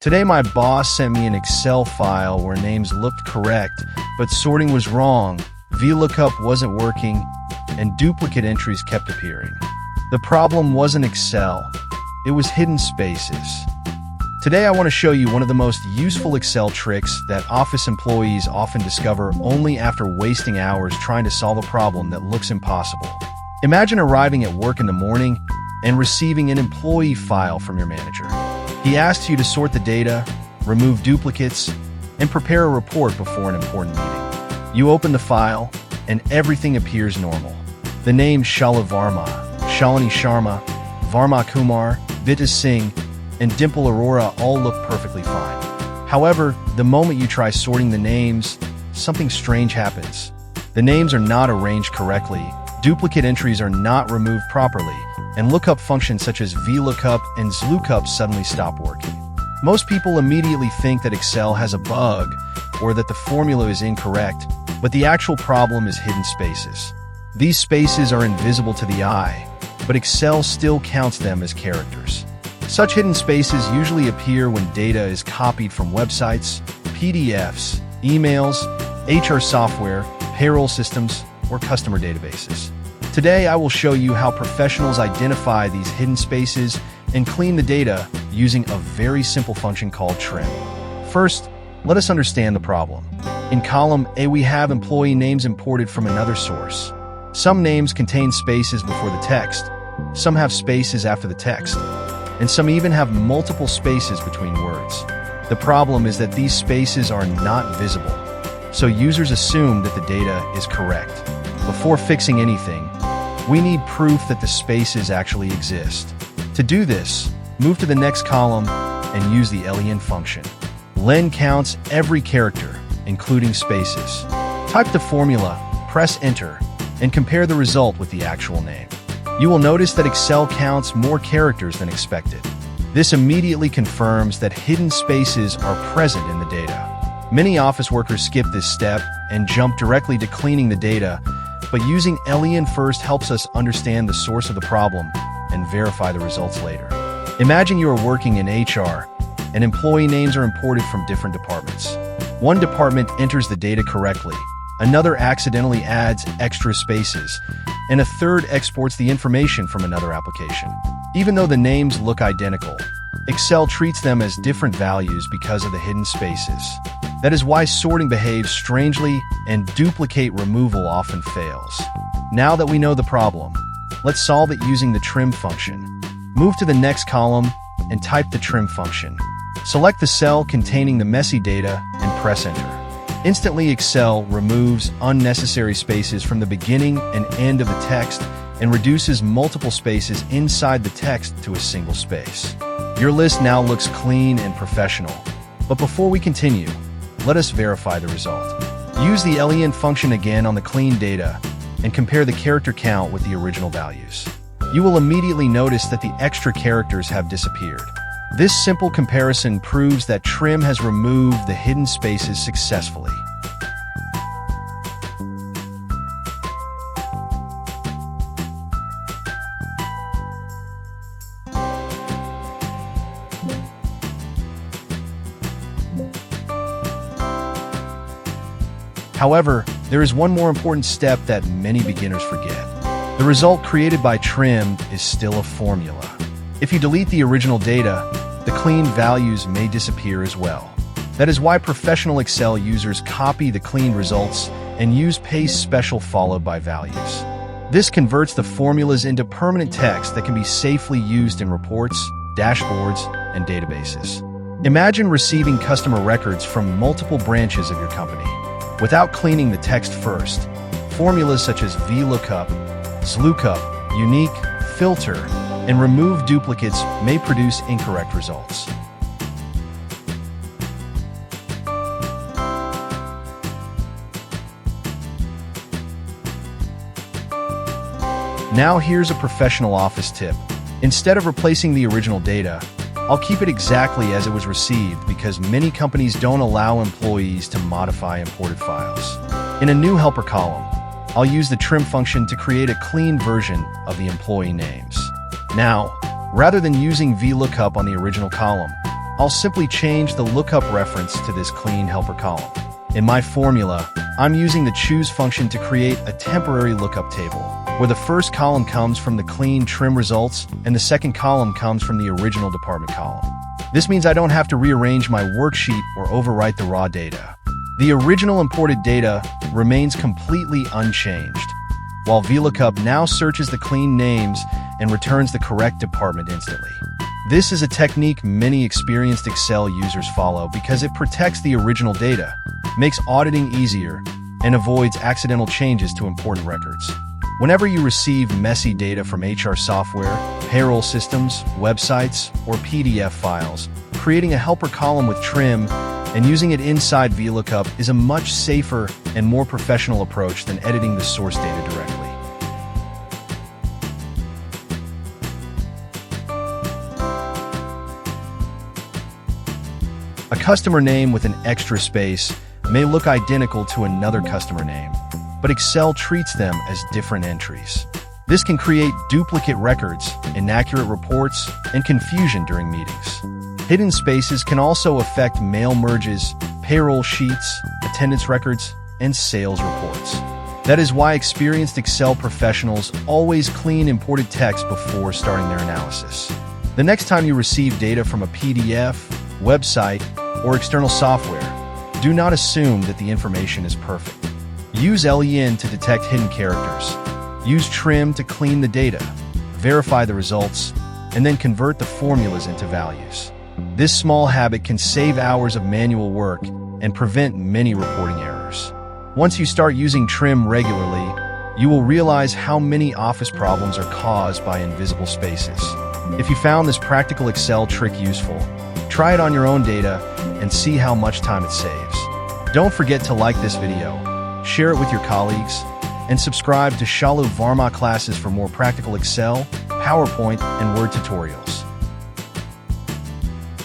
Today my boss sent me an Excel file where names looked correct, but sorting was wrong, VLOOKUP wasn't working, and duplicate entries kept appearing. The problem wasn't Excel, it was hidden spaces. Today I want to show you one of the most useful Excel tricks that office employees often discover only after wasting hours trying to solve a problem that looks impossible. Imagine arriving at work in the morning and receiving an employee file from your manager. He asks you to sort the data, remove duplicates, and prepare a report before an important meeting. You open the file, and everything appears normal. The names Shalu Verma, Shalini Sharma, Verma Kumar, Vita Singh, and Dimple Aurora all look perfectly fine. However, the moment you try sorting the names, something strange happens. The names are not arranged correctly, duplicate entries are not removed properly, and lookup functions such as VLOOKUP and XLOOKUP suddenly stop working. Most people immediately think that Excel has a bug or that the formula is incorrect, but the actual problem is hidden spaces. These spaces are invisible to the eye, but Excel still counts them as characters. Such hidden spaces usually appear when data is copied from websites, PDFs, emails, HR software, payroll systems, or customer databases. Today, I will show you how professionals identify these hidden spaces and clean the data using a very simple function called trim. First, let us understand the problem. In column A, we have employee names imported from another source. Some names contain spaces before the text, some have spaces after the text, and some even have multiple spaces between words. The problem is that these spaces are not visible, so users assume that the data is correct. Before fixing anything, we need proof that the spaces actually exist. To do this, move to the next column and use the len function. Len counts every character, including spaces. Type the formula, press enter, and compare the result with the actual name. You will notice that Excel counts more characters than expected. This immediately confirms that hidden spaces are present in the data. Many office workers skip this step and jump directly to cleaning the data, but using len first helps us understand the source of the problem and verify the results later. Imagine you are working in HR, and employee names are imported from different departments. One department enters the data correctly, another accidentally adds extra spaces, and a third exports the information from another application. Even though the names look identical, Excel treats them as different values because of the hidden spaces. That is why sorting behaves strangely and duplicate removal often fails. Now that we know the problem, let's solve it using the trim function. Move to the next column and type the trim function. Select the cell containing the messy data and press enter. Instantly, Excel removes unnecessary spaces from the beginning and end of the text and reduces multiple spaces inside the text to a single space. Your list now looks clean and professional. But before we continue, let us verify the result. Use the len function again on the clean data and compare the character count with the original values. You will immediately notice that the extra characters have disappeared. This simple comparison proves that trim has removed the hidden spaces successfully. However, there is one more important step that many beginners forget. The result created by trim is still a formula. If you delete the original data, the clean values may disappear as well. That is why professional Excel users copy the clean results and use paste special followed by values. This converts the formulas into permanent text that can be safely used in reports, dashboards, and databases. Imagine receiving customer records from multiple branches of your company. Without cleaning the text first, formulas such as VLOOKUP, XLOOKUP, unique, filter, and remove duplicates may produce incorrect results. Now here's a professional office tip. Instead of replacing the original data, I'll keep it exactly as it was received because many companies don't allow employees to modify imported files. In a new helper column, I'll use the trim function to create a clean version of the employee names. Now, rather than using VLOOKUP on the original column, I'll simply change the lookup reference to this clean helper column. In my formula, I'm using the choose function to create a temporary lookup table, where the first column comes from the clean trim results and the second column comes from the original department column. This means I don't have to rearrange my worksheet or overwrite the raw data. The original imported data remains completely unchanged, while VLOOKUP now searches the clean names and returns the correct department instantly. This is a technique many experienced Excel users follow because it protects the original data, makes auditing easier, and avoids accidental changes to important records. Whenever you receive messy data from HR software, payroll systems, websites, or PDF files, creating a helper column with trim and using it inside VLOOKUP is a much safer and more professional approach than editing the source data directly. A customer name with an extra space may look identical to another customer name, but Excel treats them as different entries. This can create duplicate records, inaccurate reports, and confusion during meetings. Hidden spaces can also affect mail merges, payroll sheets, attendance records, and sales reports. That is why experienced Excel professionals always clean imported text before starting their analysis. The next time you receive data from a PDF, website, or external software, do not assume that the information is perfect. Use LEN to detect hidden characters. Use trim to clean the data, verify the results, and then convert the formulas into values. This small habit can save hours of manual work and prevent many reporting errors. Once you start using trim regularly, you will realize how many office problems are caused by invisible spaces. If you found this practical Excel trick useful, try it on your own data and see how much time it saves. Don't forget to like this video, share it with your colleagues, and subscribe to Shalu Verma classes for more practical Excel, PowerPoint, and Word tutorials.